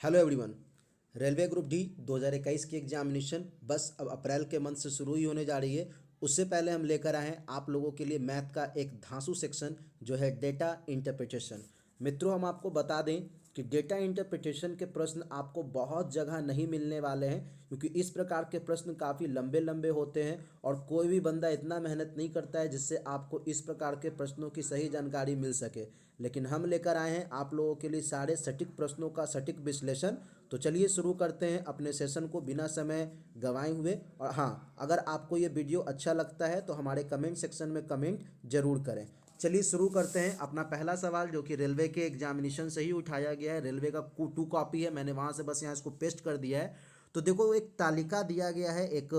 Hello everyone. Railway group D 2021 की examination बस अब अप्रैल के मंथ से शुरू ही होने जा रही है। उससे पहले हम लेकर आए हैं आप लोगों के लिए मैथ का एक धांसू सेक्शन जो है डेटा इंटरप्रिटेशन। मित्रों, हम आपको बता दें कि डेटा इंटरप्रिटेशन के प्रश्न आपको बहुत जगह नहीं मिलने वाले हैं, क्योंकि इस प्रकार के प्रश्न काफ़ी लंबे लंबे होते हैं और कोई भी बंदा इतना मेहनत नहीं करता है जिससे आपको इस प्रकार के प्रश्नों की सही जानकारी मिल सके। लेकिन हम लेकर आए हैं आप लोगों के लिए सारे सटीक प्रश्नों का सटीक विश्लेषण। तो चलिए शुरू करते हैं अपने सेशन को बिना समय गंवाए हुए। और हाँ, अगर आपको ये वीडियो अच्छा लगता है तो हमारे कमेंट सेक्शन में कमेंट जरूर करें। चलिए शुरू करते हैं अपना पहला सवाल, जो कि रेलवे के एग्जामिनेशन से ही उठाया गया है। रेलवे का 2 कॉपी है, मैंने वहाँ से बस यहाँ इसको पेस्ट कर दिया है। तो देखो, एक तालिका दिया गया है, एक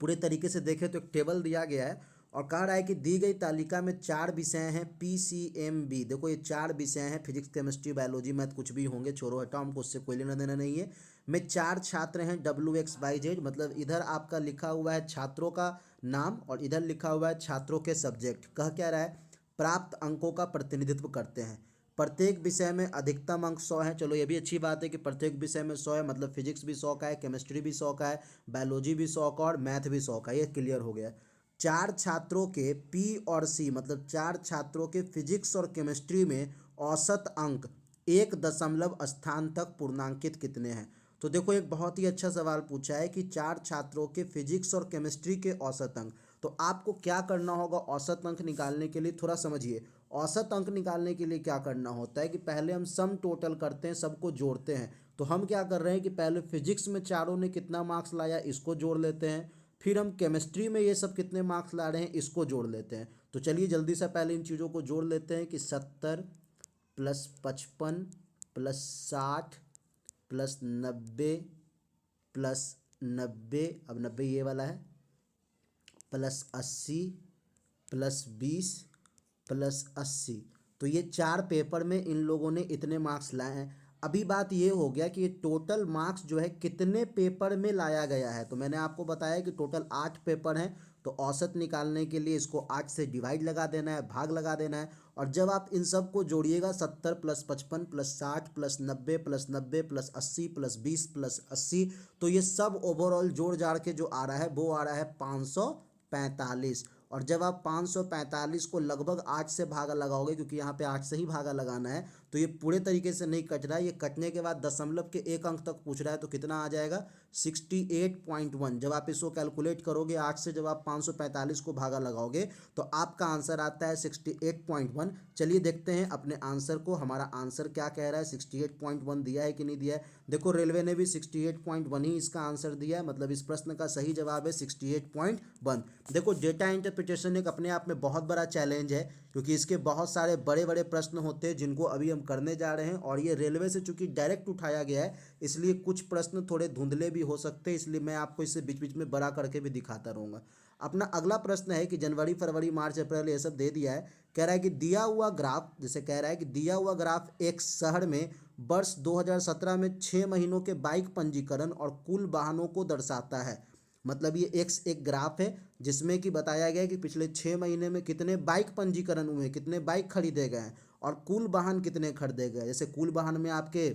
पूरे तरीके से देखें तो एक टेबल दिया गया है और कह रहा है कि दी गई तालिका में 4 विषय हैं PCMB। देखो, ये 4 विषय हैं, फिजिक्स केमिस्ट्री बायोलॉजी मैथ, कुछ भी होंगे, छोड़ो हटाओ, हमको उससे कोई लेना देना नहीं है। में 4 छात्र हैं WXYZ, मतलब इधर आपका लिखा हुआ है छात्रों का नाम और इधर लिखा हुआ है छात्रों के सब्जेक्ट। कह क्या रहा है, प्राप्त अंकों का प्रतिनिधित्व करते हैं। प्रत्येक विषय में अधिकतम अंक 100 है। चलो, ये भी अच्छी बात है कि प्रत्येक विषय में 100 है, मतलब फिजिक्स भी 100 का है, केमिस्ट्री भी 100 का है, बायोलॉजी भी 100 का और मैथ भी 100 का। ये क्लियर हो गया। 4 छात्रों के P और C, मतलब 4 छात्रों के फिजिक्स और केमिस्ट्री में औसत अंक 1 दशमलव स्थान तक पूर्णांकित कितने हैं। तो देखो, एक बहुत ही अच्छा सवाल पूछा है कि 4 छात्रों के फिजिक्स और केमिस्ट्री के औसत अंक। तो आपको क्या करना होगा औसत अंक निकालने के लिए, थोड़ा समझिए। औसत अंक निकालने के लिए क्या करना होता है कि पहले हम सम टोटल करते हैं, सबको जोड़ते हैं। तो हम क्या कर रहे हैं कि पहले फिजिक्स में चारों ने कितना मार्क्स लाया इसको जोड़ लेते हैं, फिर हम केमिस्ट्री में ये सब कितने मार्क्स ला रहे हैं इसको जोड़ लेते हैं। तो चलिए जल्दी से पहले इन चीज़ों को जोड़ लेते हैं कि 70 + 55 + 60 + 90 + 90, अब 90 ये वाला है, +80 + 20 + 80। तो ये 4 पेपर में इन लोगों ने इतने मार्क्स लाए हैं। अभी बात ये हो गया कि ये टोटल मार्क्स जो है कितने पेपर में लाया गया है। तो मैंने आपको बताया कि टोटल 8 पेपर हैं, तो औसत निकालने के लिए इसको 8 से डिवाइड लगा देना है, भाग लगा देना है। और जब आप इन सब को जोड़िएगा, 70 + 55 + 60 + 90 + 90 + 80 + 20 + 80, तो ये सब ओवरऑल जोड़ जाड़ के जो आ रहा है वो आ रहा है 545। और जब आप 545 को लगभग 8 से भागा लगाओगे, क्योंकि यहाँ पे 8 से ही भागा लगाना है, तो ये पूरे तरीके से नहीं कट रहा है। ये कटने के बाद दशमलव के 1 अंक तक पूछ रहा है, तो कितना आ जाएगा 68.1। जब आप इसको कैलकुलेट करोगे 8 से, जब आप 545 को भागा लगाओगे तो आपका आंसर आता है 68.1। चलिए देखते हैं अपने आंसर को, हमारा आंसर क्या कह रहा है, 68.1 दिया है कि नहीं दिया है। देखो, रेलवे ने भी 68.1 ही इसका आंसर दिया है, मतलब इस प्रश्न का सही जवाब है 68.1। देखो, डेटा इंटरप्रिटेशन एक अपने आप में बहुत बड़ा चैलेंज है, क्योंकि इसके बहुत सारे बड़े बड़े प्रश्न होते हैं जिनको अभी हम करने जा रहे हैं। और ये रेलवे से चूंकि डायरेक्ट उठाया गया है, इसलिए कुछ प्रश्न थोड़े धुंधले भी हो सकते हैं, इसलिए मैं आपको इसे बीच बीच में बड़ा करके भी दिखाता रहूँगा। अपना अगला प्रश्न है कि जनवरी फरवरी मार्च अप्रैल ये सब दे दिया है। कह रहा है कि दिया हुआ ग्राफ, जैसे कह रहा है कि दिया हुआ ग्राफ एक शहर में वर्ष 2017 में 6 महीनों के बाइक पंजीकरण और कुल वाहनों को दर्शाता है। मतलब ये एक ग्राफ है जिसमें कि बताया गया है कि पिछले 6 महीने में कितने बाइक पंजीकरण हुए, कितने बाइक खरीदे गए हैं और कुल वाहन कितने खरीदे गए। जैसे कुल वाहन में आपके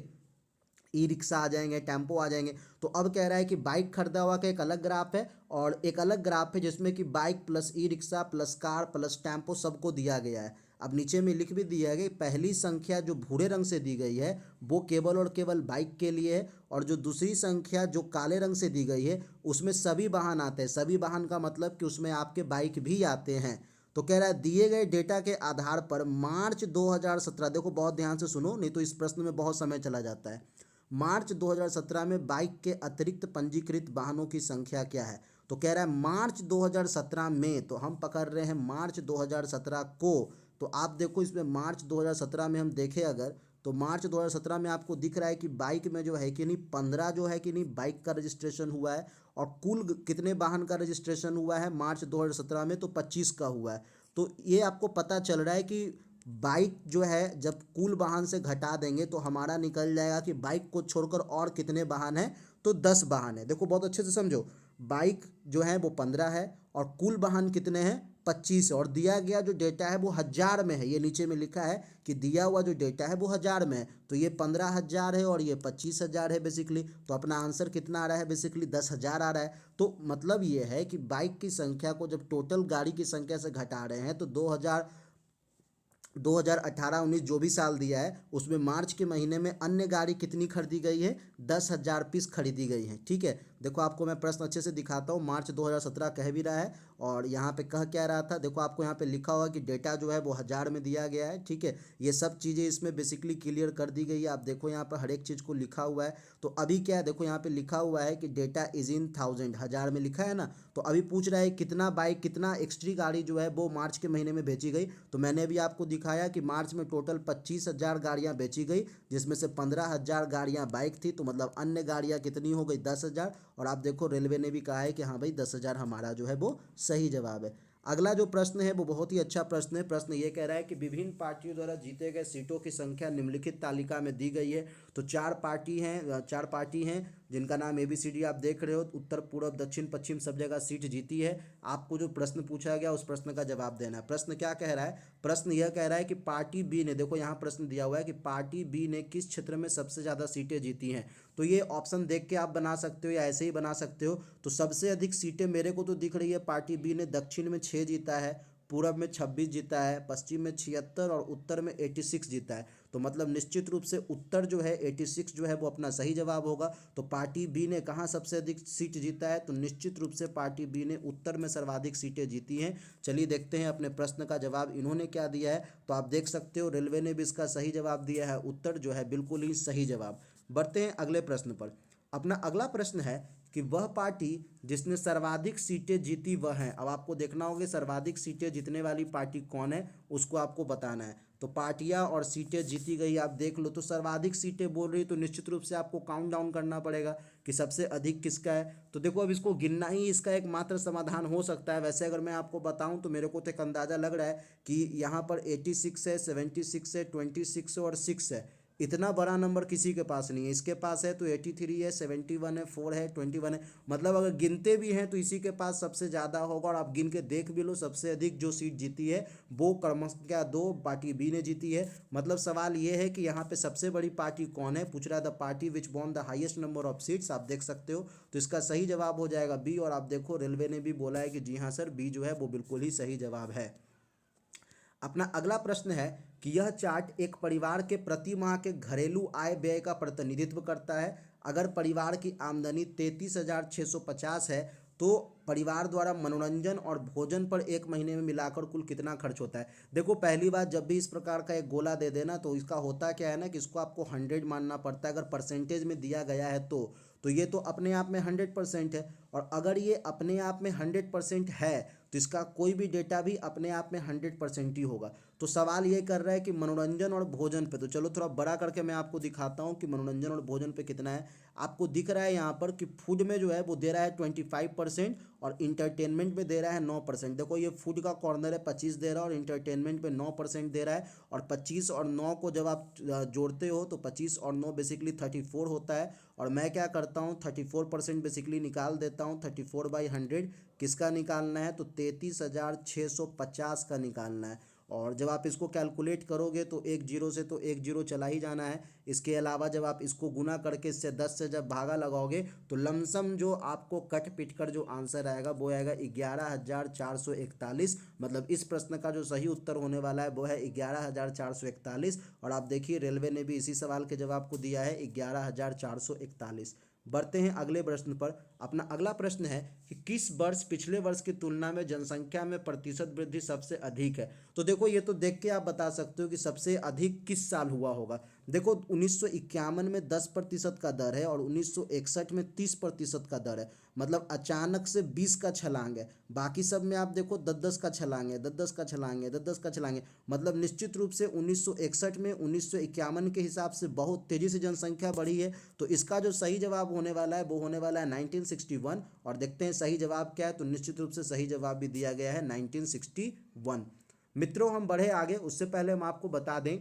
ई रिक्शा आ जाएंगे, टेम्पो आ जाएंगे। तो अब कह रहा है कि बाइक खरीदा हुआ का एक अलग ग्राफ है और एक अलग ग्राफ है जिसमें कि bike plus e rickshaw plus car plus tempo सबको दिया गया है। अब नीचे में लिख भी दिया है कि पहली संख्या जो भूरे रंग से दी गई है वो केवल और केवल बाइक के लिए है, और जो दूसरी संख्या जो काले रंग से दी गई है उसमें सभी वाहन आते हैं। सभी वाहन का मतलब कि उसमें आपके बाइक भी आते हैं। तो कह रहा है दिए गए डेटा के आधार पर मार्च 2017, देखो बहुत ध्यान से सुनो नहीं तो इस प्रश्न में बहुत समय चला जाता है। मार्च 2017 में बाइक के अतिरिक्त पंजीकृत वाहनों की संख्या क्या है। तो कह रहा है मार्च 2017 में, तो हम पकड़ रहे हैं मार्च 2017 को। तो आप देखो इसमें मार्च 2017 में हम देखें अगर, तो मार्च 2017 में आपको दिख रहा है कि बाइक में जो है कि नहीं 15 जो है कि नहीं बाइक का रजिस्ट्रेशन हुआ है, और कुल कितने वाहन का रजिस्ट्रेशन हुआ है मार्च 2017 में, तो 25 का हुआ है। तो ये आपको पता चल रहा है कि बाइक जो है जब कुल वाहन से घटा देंगे तो हमारा निकल जाएगा कि बाइक को छोड़कर और कितने वाहन हैं, तो 10 वाहन है। देखो बहुत अच्छे से समझो, बाइक जो है वो 15 है और कुल वाहन कितने हैं, 25 है और दिया गया जो डेटा है वो 1000 में है। ये नीचे में लिखा है कि दिया हुआ जो डेटा है वो 1000 में है, तो ये 15,000 है और ये 25,000 है बेसिकली। तो अपना आंसर कितना आ रहा है बेसिकली 10,000 आ रहा है। तो मतलब ये है कि बाइक की संख्या को जब टोटल गाड़ी की संख्या से घटा रहे हैं तो 2018-19 जो भी साल दिया है उसमें मार्च के महीने में अन्य गाड़ी कितनी खरीदी गई है, 10,000 पीस खरीदी गई है। ठीक है, देखो आपको मैं प्रश्न अच्छे से दिखाता हूँ। मार्च 2017 कह भी रहा है और यहाँ पे कह क्या रहा था, देखो आपको यहाँ पे लिखा हुआ कि डेटा जो है वो 1000 में दिया गया है। ठीक है, ये सब चीज़ें इसमें बेसिकली क्लियर कर दी गई है। आप देखो यहाँ पर हर एक चीज़ को लिखा हुआ है। तो अभी क्या है, देखो यहाँ पे लिखा हुआ है कि डेटा इज इन 1000, 1000 में लिखा है ना। तो अभी पूछ रहा है कितना बाइक, कितना एक्सट्री गाड़ी जो है वो मार्च के महीने में बेची गई। तो मैंने अभी आपको दिखाया कि मार्च में टोटल 25,000 गाड़ियाँ बेची गई, जिसमें से 15,000 गाड़ियाँ बाइक थी। तो मतलब अन्य गाड़ियाँ कितनी हो गई, 10,000। और आप देखो रेलवे ने भी कहा है कि हाँ भाई 10,000 हमारा जो है वो सही जवाब है। अगला जो प्रश्न है वो बहुत ही अच्छा प्रश्न है। प्रश्न ये कह रहा है कि विभिन्न पार्टियों द्वारा जीते गए सीटों की संख्या निम्नलिखित तालिका में दी गई है। तो चार पार्टी हैं जिनका नाम ABCD आप देख रहे हो। उत्तर, पूर्व, दक्षिण, पश्चिम सब जगह सीट जीती है। आपको जो प्रश्न पूछा गया उस प्रश्न का जवाब देना है। प्रश्न क्या कह रहा है, प्रश्न यह कह रहा है कि पार्टी बी ने, देखो यहाँ प्रश्न दिया हुआ है कि पार्टी बी ने किस क्षेत्र में सबसे ज़्यादा सीटें जीती हैं। तो ये ऑप्शन देख के आप बना सकते हो या ऐसे ही बना सकते हो। तो सबसे अधिक सीटें मेरे को तो दिख रही है पार्टी बी ने दक्षिण में 6 जीता है, पूरब में 26 जीता है, पश्चिम में 76 और उत्तर में 86 जीता है। तो मतलब निश्चित रूप से उत्तर जो है 86 जो है वो अपना सही जवाब होगा। तो पार्टी बी ने कहाँ सबसे अधिक सीट जीता है, तो निश्चित रूप से पार्टी बी ने उत्तर में सर्वाधिक सीटें जीती हैं। चलिए देखते हैं अपने प्रश्न का जवाब इन्होंने क्या दिया है। तो आप देख सकते हो रेलवे ने भी इसका सही जवाब दिया है, उत्तर जो है बिल्कुल ही सही जवाब। बढ़ते हैं अगले प्रश्न पर। अपना अगला प्रश्न है कि वह पार्टी जिसने सर्वाधिक सीटें जीती वह है। अब आपको देखना होगा सर्वाधिक सीटें जीतने वाली पार्टी कौन है, उसको आपको बताना है। तो पार्टियां और सीटें जीती गई आप देख लो। तो सर्वाधिक सीटें बोल रही तो निश्चित रूप से आपको काउंट डाउन करना पड़ेगा कि सबसे अधिक किसका है। तो देखो अब इसको गिनना ही इसका एकमात्र समाधान हो सकता है। वैसे अगर मैं आपको बताऊं तो मेरे को तो एक अंदाज़ा लग रहा है कि यहाँ पर 86 है, 76 है, 26 है और 6 है। इतना बड़ा नंबर किसी के पास नहीं है। इसके पास है तो 83 है, 71 है, 4 है, 21 है। मतलब अगर गिनते भी हैं तो इसी के पास सबसे ज़्यादा होगा। और आप गिन के देख भी लो सबसे अधिक जो सीट जीती है वो क्रमशः 2 पार्टी बी ने जीती है। मतलब सवाल ये है कि यहाँ पे सबसे बड़ी पार्टी कौन है, पूछ रहा है the party which won the highest number of seats. आप देख सकते हो तो इसका सही जवाब हो जाएगा बी। और आप देखो रेलवे ने भी बोला है कि जी हाँ सर, बी जो है वो बिल्कुल ही सही जवाब है। अपना अगला प्रश्न है कि यह चार्ट एक परिवार के प्रति माह के घरेलू आय व्यय का प्रतिनिधित्व करता है। अगर परिवार की आमदनी 33,650 है तो परिवार द्वारा मनोरंजन और भोजन पर एक महीने में मिलाकर कुल कितना खर्च होता है। देखो पहली बात, जब भी इस प्रकार का एक गोला दे देना तो इसका होता क्या है ना कि इसको आपको 100 मानना पड़ता है। अगर परसेंटेज में दिया गया है तो ये तो अपने आप में 100% है। और अगर ये अपने आप में 100% है तो इसका कोई भी डेटा भी अपने आप में 100% ही होगा। तो सवाल ये कर रहा है कि मनोरंजन और भोजन पे, तो चलो थोड़ा बड़ा करके मैं आपको दिखाता हूँ कि मनोरंजन और भोजन पे कितना है। आपको दिख रहा है यहाँ पर कि फूड में जो है वो दे रहा है 25% और इंटरटेनमेंट में दे रहा है 9%। देखो ये फूड का कॉर्नर है 25 दे रहा है और इंटरटेनमेंट पे 9% दे रहा है। और 25 और 9 को जब आप जोड़ते हो तो 25 और 9 बेसिकली 34 होता है। और मैं क्या करता हूँ 34% बेसिकली निकाल देता हूँ। 34/100 किसका निकालना है, तो 33,650 का निकालना है। और जब आप इसको कैलकुलेट करोगे तो एक जीरो से तो एक जीरो चला ही जाना है। इसके अलावा जब आप इसको गुना करके इससे 10 से जब भागा लगाओगे तो लमसम जो आपको कट पिट कर जो आंसर आएगा वो आएगा 11,441। मतलब इस प्रश्न का जो सही उत्तर होने वाला है वो है 11,441। और आप देखिए रेलवे ने भी इसी सवाल के जवाब को दिया है 11,441। बढ़ते हैं अगले प्रश्न पर। अपना अगला प्रश्न है कि किस वर्ष पिछले वर्ष की तुलना में जनसंख्या में प्रतिशत वृद्धि सबसे अधिक है। तो देखो ये तो देख के आप बता सकते हो कि सबसे अधिक किस साल हुआ होगा। देखो 1951 में 10% का दर है और 1961 में 30% का दर है। मतलब अचानक से 20 का छलांग है। बाकी सब में आप देखो 10-10 का छलांग है, 10-10 का छलांग है, 10-10 का छलांग है। मतलब निश्चित रूप से 1961 में 1951 के हिसाब से बहुत तेज़ी से जनसंख्या बढ़ी है। तो इसका जो सही जवाब होने वाला है वो होने वाला है 1961। और देखते हैं सही जवाब क्या है। तो निश्चित रूप से सही जवाब भी दिया गया है 1961। मित्रों हम बढ़े आगे, उससे पहले हम आपको बता दें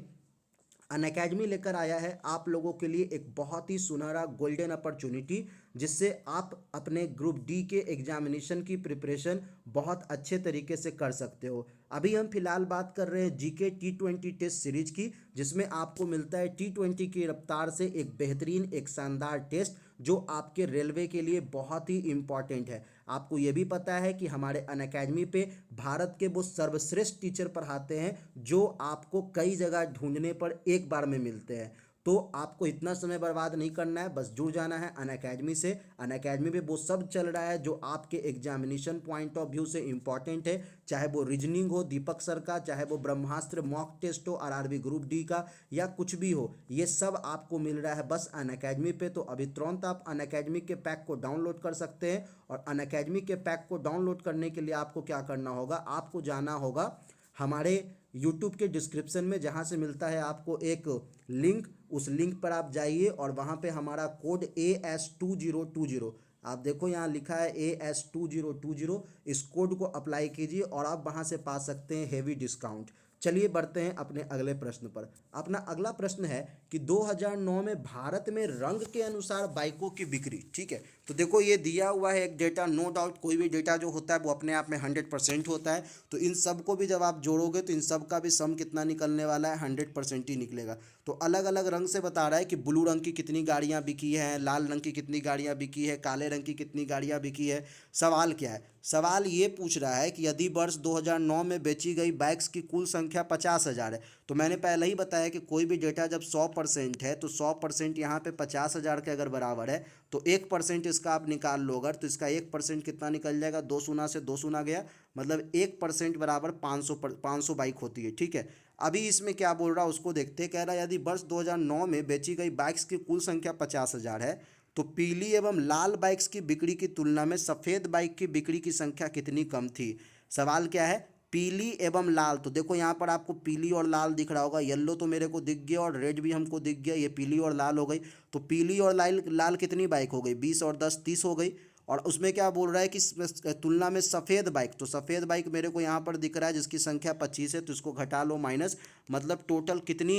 अनअकैडमी लेकर आया है आप लोगों के लिए एक बहुत ही सुनहरा गोल्डन अपॉर्चुनिटी, जिससे आप अपने ग्रुप डी के एग्जामिनेशन की प्रिपरेशन बहुत अच्छे तरीके से कर सकते हो। अभी हम फिलहाल बात कर रहे हैं जीके T20 टेस्ट सीरीज की, जिसमें आपको मिलता है T20 की रफ्तार से एक बेहतरीन एक शानदार टेस्ट जो आपके रेलवे के लिए बहुत ही इम्पॉर्टेंट है। आपको ये भी पता है कि हमारे अनअकैडमी पे भारत के वो सर्वश्रेष्ठ टीचर पढ़ाते हैं जो आपको कई जगह ढूंढने पर एक बार में मिलते हैं। तो आपको इतना समय बर्बाद नहीं करना है, बस जुड़ जाना है अनअकैडमी से। अनअकैडमी पे वो सब चल रहा है जो आपके एग्जामिनेशन पॉइंट ऑफ व्यू से इंपॉर्टेंट है, चाहे वो रीजनिंग हो दीपक सर का, चाहे वो ब्रह्मास्त्र मॉक टेस्ट हो आरआरबी ग्रुप डी का, या कुछ भी हो, ये सब आपको मिल रहा है बस अनअकैडमी पे। तो अभी तुरंत आप अनअकैडमी के पैक को डाउनलोड कर सकते हैं। और अनअकैडमी के पैक को डाउनलोड करने के लिए आपको क्या करना होगा, आपको जाना होगा हमारे यूट्यूब के डिस्क्रिप्शन में, जहाँ से मिलता है आपको एक लिंक, उस लिंक पर आप जाइए और वहाँ पे हमारा कोड AS2020, आप देखो यहाँ लिखा है AS2020, इस कोड को अप्लाई कीजिए और आप वहाँ से पा सकते हैं हेवी डिस्काउंट। चलिए बढ़ते हैं अपने अगले प्रश्न पर। अपना अगला प्रश्न है कि 2009 में भारत में रंग के अनुसार बाइकों की बिक्री, ठीक है। तो देखो ये दिया हुआ है एक डेटा, नो डाउट कोई भी डेटा जो होता है वो अपने आप में 100% होता है। तो इन सब को भी जब आप जोड़ोगे तो इन सब का भी सम कितना निकलने वाला है, 100% ही निकलेगा। तो अलग अलग रंग से बता रहा है कि ब्लू रंग की कितनी गाड़ियाँ बिकी हैं, लाल रंग की कितनी गाड़ियाँ बिकी है, काले रंग की कितनी गाड़ियाँ बिकी है। सवाल क्या है, सवाल ये पूछ रहा है कि यदि वर्ष 2009 में बेची गई बाइक्स की कुल संख्या 50,000 है। तो मैंने पहले ही बताया कि कोई भी डेटा जब 100% है तो 100% यहाँ पे 50,000 के अगर बराबर है तो 1% इसका आप निकाल लो अगर, तो इसका 1% कितना निकल जाएगा, 2 शून्य से 2 शून्य गया, मतलब 1% बराबर 500 बाइक होती है, ठीक है। अभी इसमें क्या बोल रहा है उसको देखते हैं। कह रहा है यदि वर्ष 2009 में बेची गई बाइक्स की कुल संख्या 50,000 है तो पीली एवं लाल बाइक्स की बिक्री की तुलना में सफ़ेद बाइक की बिक्री की संख्या कितनी कम थी। सवाल क्या है, पीली एवं लाल। तो देखो यहाँ पर आपको पीली और लाल दिख रहा होगा, येलो तो मेरे को दिख गया और रेड भी हमको दिख गया, ये पीली और लाल हो गई। तो पीली और लाल लाल कितनी बाइक हो गई, 20 और 10 30 हो गई। और उसमें क्या बोल रहा है कि तुलना में सफ़ेद बाइक, तो सफ़ेद बाइक मेरे को यहाँ पर दिख रहा है जिसकी संख्या 25 है, तो इसको घटा लो माइनस, मतलब टोटल कितनी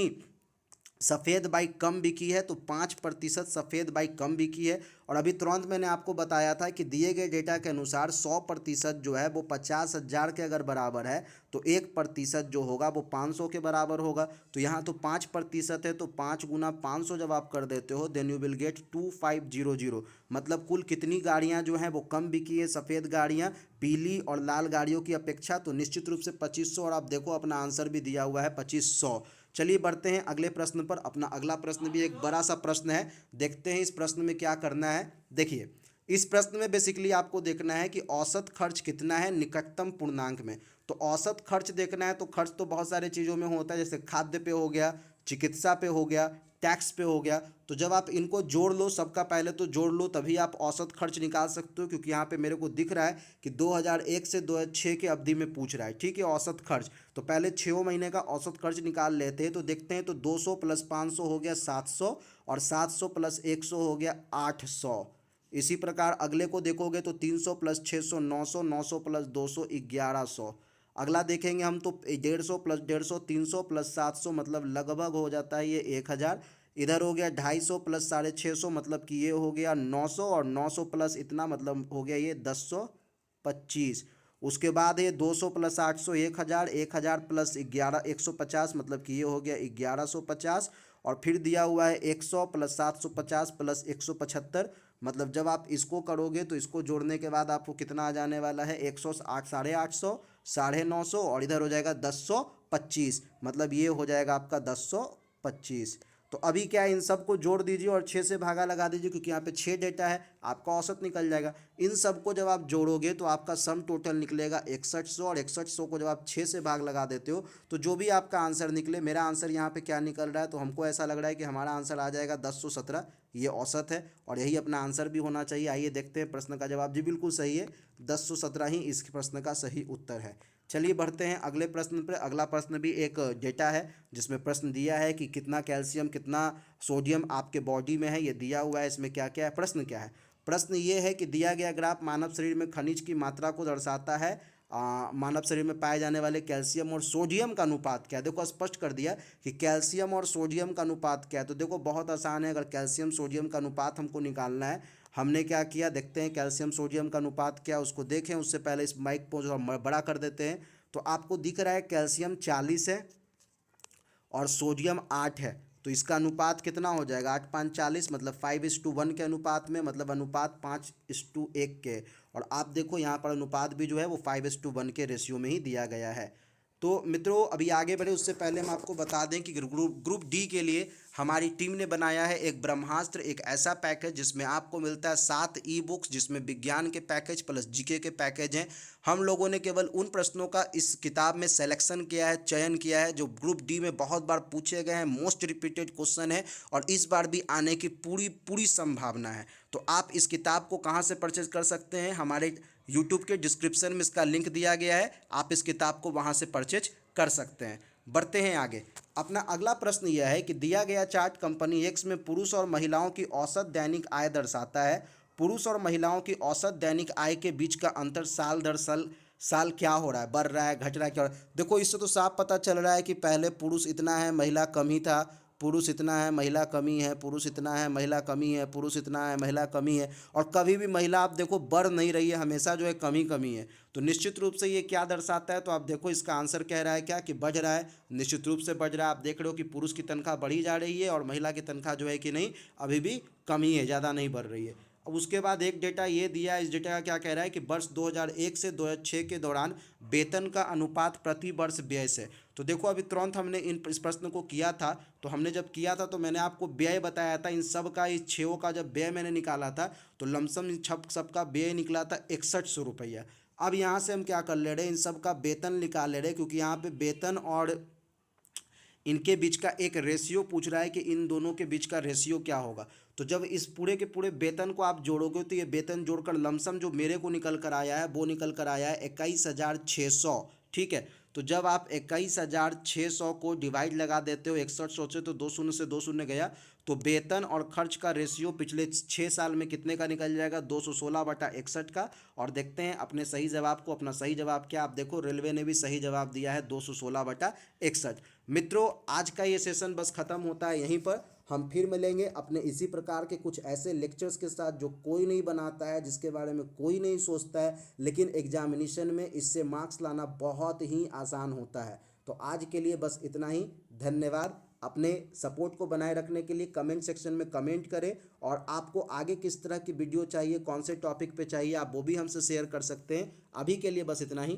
सफ़ेद बाइक कम बिकी है, तो 5% सफ़ेद बाइक कम बिकी है। और अभी तुरंत मैंने आपको बताया था कि दिए गए डेटा के अनुसार 100% जो है वो 50,000 के अगर बराबर है तो 1% जो होगा वो 500 के बराबर होगा। तो यहाँ तो 5% है, तो 5 गुना 500 जब आप कर देते हो देन यू विल गेट 2500, मतलब कुल कितनी गाड़ियाँ जो हैं वो कम बिकी है सफ़ेद गाड़ियाँ पीली और लाल गाड़ियों की अपेक्षा, तो निश्चित रूप से 2500। और आप देखो अपना आंसर भी दिया हुआ है 2500। चलिए बढ़ते हैं अगले प्रश्न पर। अपना अगला प्रश्न भी एक बड़ा सा प्रश्न है, देखते हैं इस प्रश्न में क्या करना है। देखिए इस प्रश्न में बेसिकली आपको देखना है कि औसत खर्च कितना है निकटतम पूर्णांक में। तो औसत खर्च देखना है, तो खर्च तो बहुत सारे चीज़ों में होता है, जैसे खाद्य पे हो गया, चिकित्सा पे हो गया, टैक्स पे हो गया। तो जब आप इनको जोड़ लो, सबका पहले तो जोड़ लो, तभी आप औसत खर्च निकाल सकते हो। क्योंकि यहाँ पे मेरे को दिख रहा है कि 2001 से 2006 के अवधि में पूछ रहा है, ठीक है, औसत खर्च। तो पहले 6 महीने का औसत खर्च निकाल लेते हैं। तो देखते हैं, तो 200 प्लस 500 हो गया 700, और 700 प्लस 100 हो गया 800। इसी प्रकार अगले को देखोगे तो 300 प्लस 600 900, 900 प्लस 200 1100। अगला देखेंगे हम तो 150 प्लस 150, 300 प्लस 700, मतलब लगभग हो जाता है ये 1000। इधर हो गया 250 प्लस 650, मतलब कि ये हो गया 900, और 900 प्लस इतना मतलब हो गया ये 1025। उसके बाद ये 200 प्लस 800 1000, 1000 प्लस 150, मतलब कि ये हो गया 1150। और फिर दिया हुआ है 100 प्लस 750 प्लस 175, मतलब जब आप इसको करोगे तो इसको जोड़ने के बाद आपको कितना आ जाने वाला है, 108 850 950, और इधर हो जाएगा 1025, मतलब ये हो जाएगा आपका 1025। तो अभी क्या है, इन सबको जोड़ दीजिए और 6 से भागा लगा दीजिए, क्योंकि यहाँ पे 6 डेटा है, आपका औसत निकल जाएगा। इन सबको जब आप जोड़ोगे तो आपका सम टोटल निकलेगा 6100, और 6100 को जब आप 6 से भाग लगा देते हो तो जो भी आपका आंसर निकले, मेरा आंसर यहाँ पे क्या निकल रहा है, तो हमको ऐसा लग रहा है कि हमारा आंसर आ जाएगा 1017। ये औसत है और यही अपना आंसर भी होना चाहिए। आइए देखते हैं प्रश्न का जवाब। जी बिल्कुल सही है, 1017 ही इस प्रश्न का सही उत्तर है। चलिए बढ़ते हैं अगले प्रश्न पर। अगला प्रश्न भी एक डेटा है जिसमें प्रश्न दिया है कि कितना कैल्शियम कितना सोडियम आपके बॉडी में है, ये दिया हुआ है। इसमें क्या क्या है, प्रश्न क्या है, प्रश्न ये है कि दिया गया ग्राफ मानव शरीर में खनिज की मात्रा को दर्शाता है। मानव शरीर में पाए जाने वाले कैल्शियम और सोडियम का अनुपात क्या है। देखो स्पष्ट कर दिया कि कैल्शियम और सोडियम का अनुपात क्या है। तो देखो बहुत आसान है, अगर कैल्शियम सोडियम का अनुपात हमको निकालना है, हमने क्या किया देखते हैं कैल्शियम सोडियम का अनुपात क्या है उसको देखें। उससे पहले इस माइक को जो बड़ा कर देते हैं। तो आपको दिख रहा है कैल्शियम 40 है और सोडियम 8 है। तो इसका अनुपात कितना हो जाएगा, 8 5 40, मतलब 5:1 के अनुपात में, मतलब अनुपात 5:1 के। और आप देखो यहाँ पर अनुपात भी जो है वो 5:1 के रेशियो में ही दिया गया है। तो मित्रों अभी आगे बढ़े उससे पहले हम आपको बता दें कि ग्रुप डी के लिए हमारी टीम ने बनाया है एक ब्रह्मास्त्र, एक ऐसा पैकेज जिसमें आपको मिलता है 7 ई बुक्स, जिसमें विज्ञान के पैकेज प्लस जीके के पैकेज हैं। हम लोगों ने केवल उन प्रश्नों का इस किताब में सिलेक्शन किया है, चयन किया है, जो ग्रुप डी में बहुत बार पूछे गए हैं, मोस्ट रिपीटेड क्वेश्चन है और इस बार भी आने की पूरी पूरी संभावना है। तो आप इस किताब को कहाँ से परचेज कर सकते हैं, हमारे यूट्यूब के डिस्क्रिप्शन में इसका लिंक दिया गया है, आप इस किताब को वहाँ से परचेज कर सकते हैं। बढ़ते हैं आगे। अपना अगला प्रश्न यह है कि दिया गया चार्ट कंपनी एक्स में पुरुष और महिलाओं की औसत दैनिक आय दर्शाता है। पुरुष और महिलाओं की औसत दैनिक आय के बीच का अंतर साल दर साल क्या हो रहा है, बढ़ रहा है, घट रहा है, क्या हो रहा है। देखो इससे तो साफ पता चल रहा है कि पहले पुरुष इतना है महिला कम ही था, पुरुष इतना है महिला कमी है, पुरुष इतना है महिला कमी है, पुरुष इतना है महिला कमी है। और कभी भी महिला आप देखो बढ़ नहीं रही है, हमेशा जो है कमी कमी है। तो निश्चित रूप से ये क्या दर्शाता है, तो आप देखो इसका आंसर कह रहा है क्या कि बढ़ रहा है, निश्चित रूप से बढ़ रहा है। आप देख रहे हो कि पुरुष की तनख्वाह बढ़ी जा रही है और महिला की तनख्वाह जो है कि नहीं अभी भी कमी है, ज़्यादा नहीं बढ़ रही है। अब उसके बाद एक डेटा ये दिया है, इस डेटा का क्या कह रहा है कि वर्ष 2001 से 2006 के दौरान वेतन का अनुपात प्रति वर्ष व्यय से। तो देखो अभी तुरंत हमने इस प्रश्न को किया था, तो हमने जब किया था तो मैंने आपको व्यय बताया था इन सब का, इस छो का जब व्यय मैंने निकाला था तो लमसम इन छप सबका व्यय निकला था 6100 रुपया। अब यहाँ से हम क्या कर ले रहे हैं, इन सब का वेतन निकाल ले रहे हैं, क्योंकि यहाँ पे वेतन और इनके बीच का एक रेशियो पूछ रहा है कि इन दोनों के बीच का रेशियो क्या होगा। तो जब इस पूरे के पूरे वेतन को आप जोड़ोगे तो ये वेतन जोड़कर लमसम जो मेरे को निकल कर आया है वो निकल कर आया है 21,600। ठीक है, तो जब आप 21,600 को डिवाइड लगा देते हो 6100 से, तो 2 शून्य गया, तो वेतन और खर्च का रेशियो पिछले 6 साल में कितने का निकल जाएगा, 216/61 का। और देखते हैं अपने सही जवाब को। अपना सही जवाब क्या, आप देखो रेलवे ने भी सही जवाब दिया है 216/61। मित्रों आज का ये सेशन बस ख़त्म होता है यहीं पर। हम फिर मिलेंगे अपने इसी प्रकार के कुछ ऐसे लेक्चर्स के साथ जो कोई नहीं बनाता है, जिसके बारे में कोई नहीं सोचता है, लेकिन एग्जामिनेशन में इससे मार्क्स लाना बहुत ही आसान होता है। तो आज के लिए बस इतना ही। धन्यवाद। अपने सपोर्ट को बनाए रखने के लिए कमेंट सेक्शन में कमेंट करें, और आपको आगे किस तरह की वीडियो चाहिए, कौन से टॉपिक पे चाहिए, आप वो भी हमसे शेयर कर सकते हैं। अभी के लिए बस इतना ही।